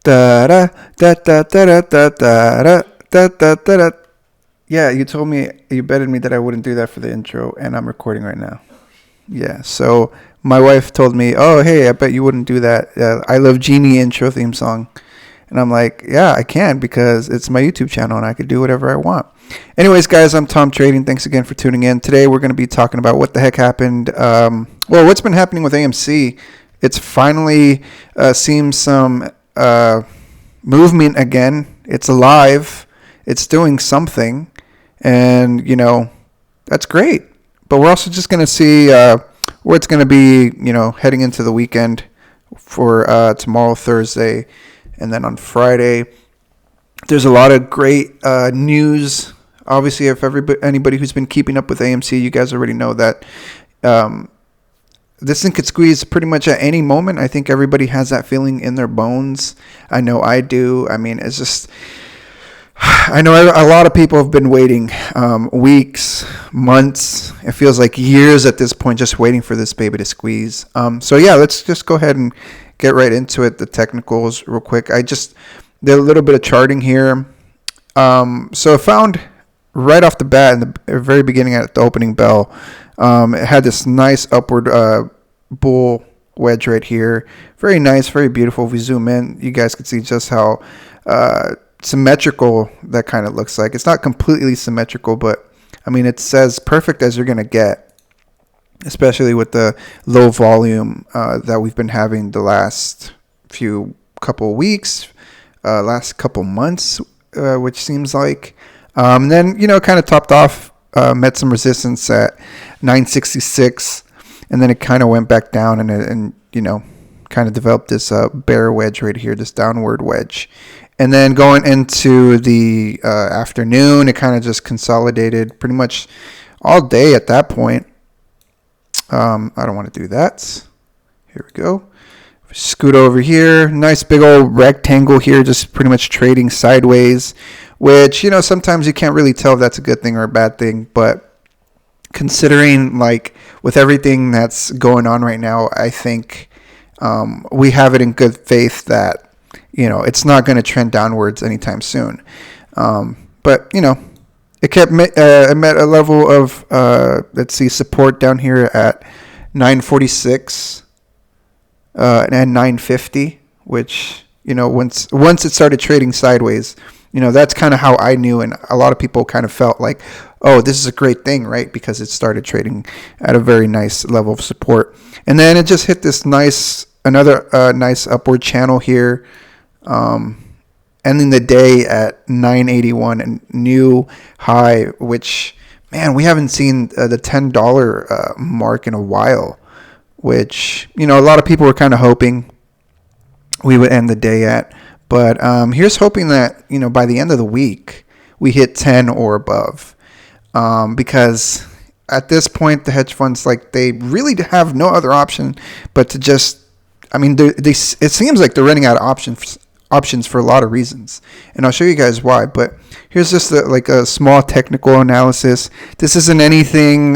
Da da da da da da da da da da da. Yeah, you told me, you betted me that I wouldn't do that for the intro, and I'm recording right now. Yeah, so my wife told me, "Oh, hey, I bet you wouldn't do that. I Love Genie intro theme song." And I'm like, "Yeah, I can because it's my YouTube channel and I could do whatever I want." Anyways, guys, I'm Tom Trading. Thanks again for tuning in. Today we're going to be talking about what the heck happened. What's been happening with AMC? It's finally seems some movement again. It's alive. It's doing something, and that's great. But we're also just going to see where it's going to be, heading into the weekend for tomorrow, Thursday, and then on Friday. There's a lot of great news. Obviously, if anybody who's been keeping up with AMC, you guys already know that this thing could squeeze pretty much at any moment. I think everybody has that feeling in their bones. I know I do. I mean, it's just... I know a lot of people have been waiting weeks, months. It feels like years at this point, just waiting for this baby to squeeze. So yeah, let's just go ahead and get right into it. The technicals real quick. I just did a little bit of charting here. So I found right off the bat in the very beginning at the opening bell, it had this nice upward bull wedge right here. Very nice, very beautiful. If we zoom in, you guys can see just how symmetrical that kind of looks like. It's not completely symmetrical, but I mean, it's as perfect as you're gonna get, especially with the low volume that we've been having the last couple weeks, last couple months, which seems like. Then kind of topped off, met some resistance at 966, and then it kind of went back down and kind of developed this bear wedge right here, this downward wedge. And then going into the afternoon, it kind of just consolidated pretty much all day at that point. I don't want to do that. Here we go. Scoot over here. Nice big old rectangle here, just pretty much trading sideways, which, sometimes you can't really tell if that's a good thing or a bad thing. But considering, like, with everything that's going on right now, I think we have it in good faith that it's not going to trend downwards anytime soon. But, it met a level of, let's see, support down here at 946 and 950, which, once it started trading sideways, that's kind of how I knew. And a lot of people kind of felt like, oh, this is a great thing, right? Because it started trading at a very nice level of support. And then it just hit this another nice upward channel here. Ending the day at 981, a new high, which, man, we haven't seen the $10 mark in a while, which, a lot of people were kind of hoping we would end the day at. But here's hoping that, by the end of the week, we hit 10 or above. Because at this point, the hedge funds, they really have no other option but to just, it seems like they're running out of options for a lot of reasons, and I'll show you guys why. But here's just a small technical analysis. This isn't anything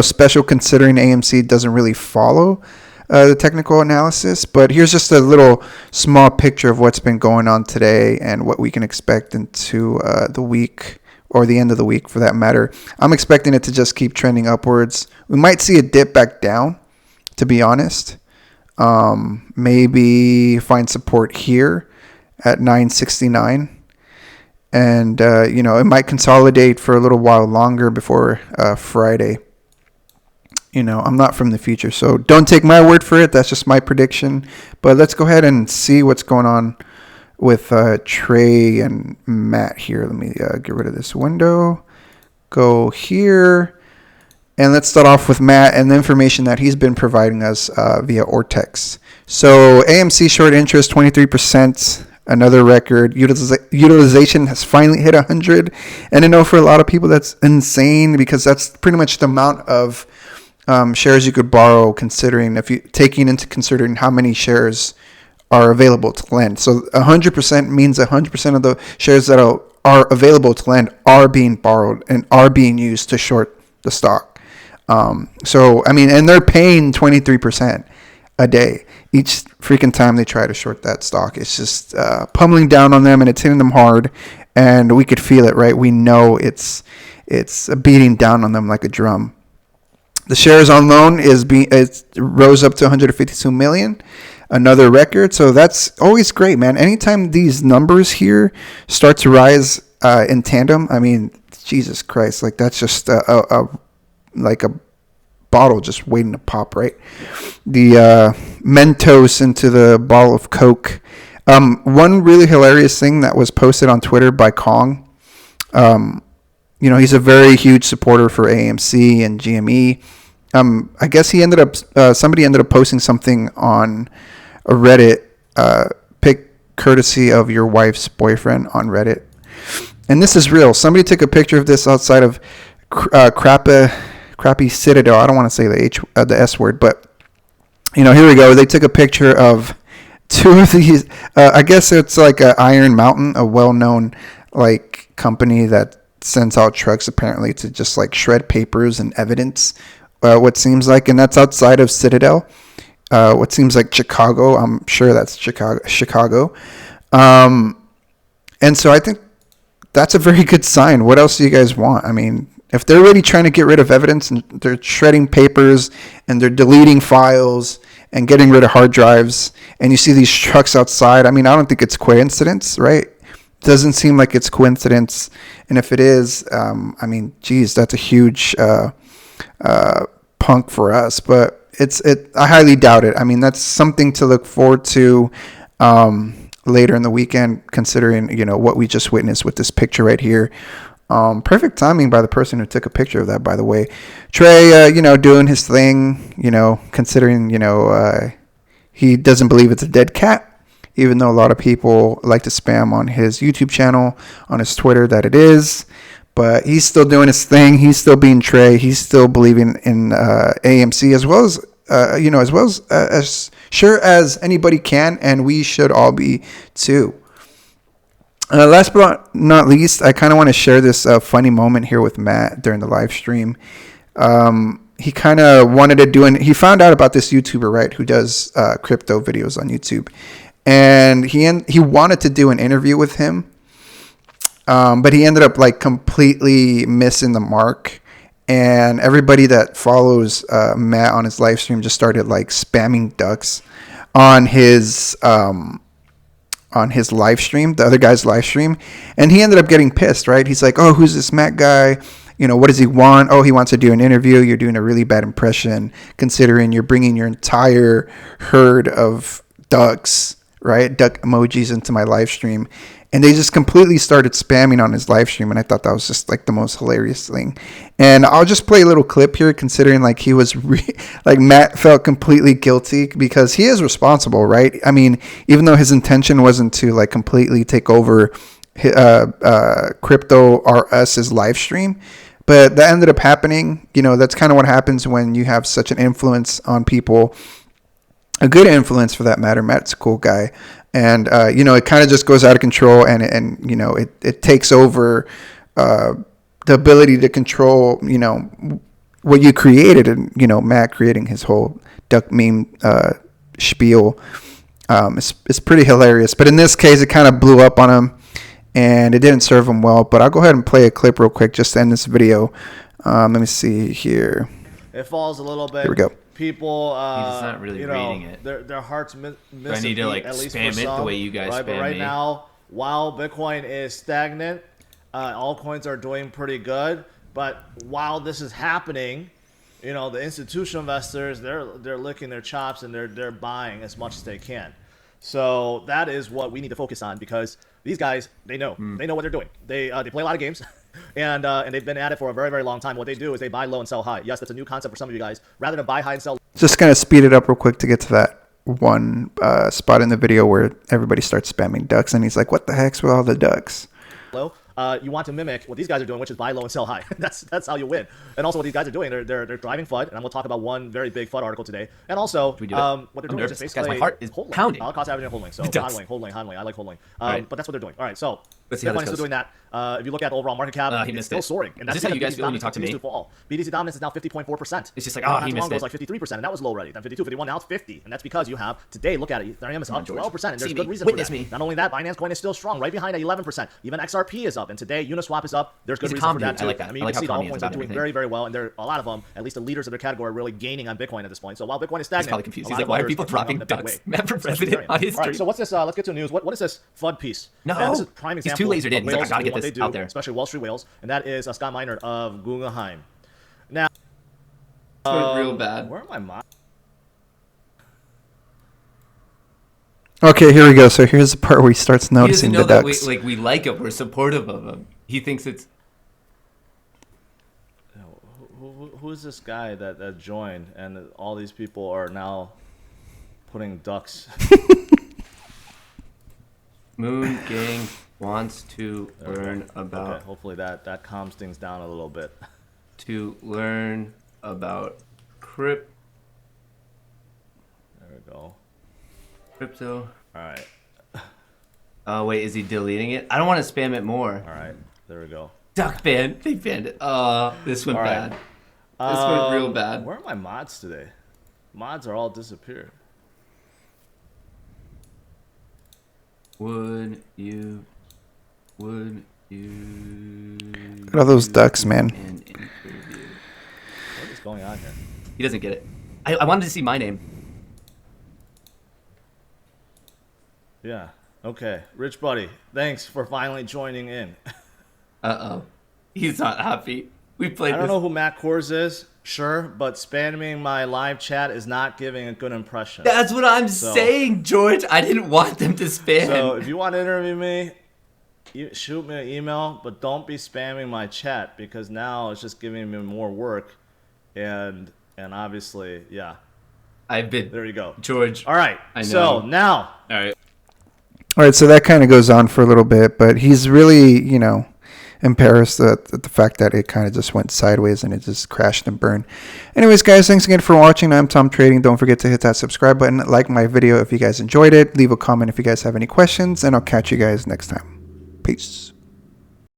special, considering AMC doesn't really follow the technical analysis, but here's just a little small picture of what's been going on today and what we can expect into the week, or the end of the week for that matter. I'm expecting it to just keep trending upwards. We might see a dip back down, to be honest. Maybe find support here at 969, and it might consolidate for a little while longer before Friday. I'm not from the future, so don't take my word for it. That's just my prediction. But let's go ahead and see what's going on with Trey and Matt here. Let me get rid of this window. Go here. And let's start off with Matt and the information that he's been providing us via Ortex. So AMC short interest, 23%, another record. Utilization has finally hit 100. And I know for a lot of people that's insane, because that's pretty much the amount of shares you could borrow, considering taking into considering how many shares are available to lend. So 100% means 100% of the shares that are available to lend are being borrowed and are being used to short the stock. And they're paying 23% a day. each freaking time they try to short that stock. It's just pummeling down on them, and it's hitting them hard, and we could feel it, right? We know it's beating down on them like a drum. The shares on loan it rose up to 152 million, another record. So that's always great, man. Anytime these numbers here start to rise in tandem, I mean, Jesus Christ, like that's just like a bottle just waiting to pop, right? The Mentos into the bottle of Coke. One really hilarious thing that was posted on Twitter by Kong. He's a very huge supporter for AMC and GME. I guess somebody ended up posting something on a Reddit, pick courtesy of your wife's boyfriend on Reddit. And this is real. Somebody took a picture of this outside of crappy Citadel. I don't want to say the S word, but here we go. They took a picture of two of these. I guess it's like Iron Mountain, a well-known like company that sends out trucks apparently to just like shred papers and evidence. What seems like, and that's outside of Citadel. What seems like Chicago. I'm sure that's Chicago. And so I think that's a very good sign. What else do you guys want? I mean, if they're already trying to get rid of evidence and they're shredding papers and they're deleting files and getting rid of hard drives, and you see these trucks outside, I mean, I don't think it's coincidence, right? Doesn't seem like it's coincidence. And if it is, I mean, geez, that's a huge punk for us. But I highly doubt it. I mean, that's something to look forward to later in the weekend, considering what we just witnessed with this picture right here. Perfect timing by the person who took a picture of that, by the way. Trey, doing his thing, considering, he doesn't believe it's a dead cat, even though a lot of people like to spam on his YouTube channel, on his Twitter, that it is. But he's still doing his thing. He's still being Trey. He's still believing in AMC as well as sure as anybody can, and we should all be too. Last but not least, I kind of want to share this funny moment here with Matt during the live stream. He kind of wanted to he found out about this YouTuber, right, who does crypto videos on YouTube. And he wanted to do an interview with him, but he ended up like completely missing the mark. And everybody that follows Matt on his live stream just started like spamming ducks on his live stream, the other guy's live stream. And he ended up getting pissed, right? He's like, oh, who's this Matt guy? What does he want? Oh, he wants to do an interview. You're doing a really bad impression considering you're bringing your entire herd of ducks, right? Duck emojis into my live stream. And they just completely started spamming on his live stream. And I thought that was just like the most hilarious thing. And I'll just play a little clip here, considering like he was like Matt felt completely guilty because he is responsible, right? I mean, even though his intention wasn't to like completely take over cryptoRus's live stream, but that ended up happening. That's kind of what happens when you have such an influence on people. A good influence for that matter. Matt's a cool guy. And, it kind of just goes out of control and it takes over the ability to control, what you created. And, Matt creating his whole duck meme spiel is pretty hilarious. But in this case, it kind of blew up on him and it didn't serve him well. But I'll go ahead and play a clip real quick just to end this video. Let me see here. It falls a little bit. Here we go. People, he's not really reading it. Their hearts miss I need to like spam it the way you guys spam But right me. now, while Bitcoin is stagnant, altcoins are doing pretty good. But while this is happening, the institutional investors they're licking their chops and they're buying as much as they can. So that is what we need to focus on because these guys they know what they're doing. They play a lot of games. And they've been at it for a very, very long time. What they do is they buy low and sell high. Yes, that's a new concept for some of you guys. Rather than buy high and sell. Just going to speed it up real quick to get to that one spot in the video where everybody starts spamming ducks. And he's like, what the heck's with all the ducks? Low. You want to mimic what these guys are doing, which is buy low and sell high. That's how you win. And also what these guys are doing, they're driving FUD. And I'm going to talk about one very big FUD article today. And also what they're doing is basically guys, my heart is pounding. Cost averaging and holding. So hodling. I like hodling. Right. But that's what they're doing. All right. So Bitcoin is still doing that. If you look at the overall market cap, it's still soaring. And that's how you guys feel when you talk to me? To fall. BTC dominance is now 50.4%. It's just like, oh, he missed it. It was like 53%, and that was low already. Then 52, 51, now it's 50. And that's because you have, today, look at it, Ethereum is up 12%, and there's good reason for that. Not only that, Binance Coin is still strong, right behind at 11%. Even XRP is up, and today, Uniswap is up. There's good reason for that, too. I like that. I mean, you can see the altcoins are doing very, very well, and there are a lot of them, at least the leaders of their category, are really gaining on Bitcoin at this point. So while Bitcoin is stagnant, he's probably confused. He's like, why are people dropping ducks? Map for president on his stream. All right, so what's this? Let's get to news. What is this FUD piece? No, this is prime example. He's too lasered in. He's like, I gotta get this out there. Especially Wall Street whales, and that is Scott Minerd of Guggenheim. Now, real bad. Where am I? Okay, here we go. So here's the part where he starts noticing the ducks. We like him. We're supportive of him. He thinks it's. Who is this guy that joined, and all these people are now putting ducks? Moon Gang wants to learn about. Okay, hopefully that calms things down a little bit. To learn about crypto. There we go. Crypto. All right. Oh wait, is he deleting it? I don't want to spam it more. All right, there we go. Duck ban. They banned it. Oh, this went bad. This went real bad. Where are my mods today? Mods are all disappeared. Would you? Look at all those ducks, man. What is going on here? He doesn't get it. I wanted to see my name. Yeah. Okay. Rich Buddy, thanks for finally joining in. Uh-oh. He's not happy. We played I don't know who Matt KOHRS is, sure, but spamming my live chat is not giving a good impression. That's what I'm saying, George. I didn't want them to spam. So if you want to interview me, shoot me an email, but don't be spamming my chat, because now it's just giving me more work. And obviously, yeah. There you go. George. All right. I know. So now. All right, so that kind of goes on for a little bit, but he's really, embarrassed at the fact that it kind of just went sideways and it just crashed and burned. Anyways, guys, thanks again for watching. I'm Tom Trading. Don't forget to hit that subscribe button, like my video if you guys enjoyed it, leave a comment if you guys have any questions, and I'll catch you guys next time. Peace.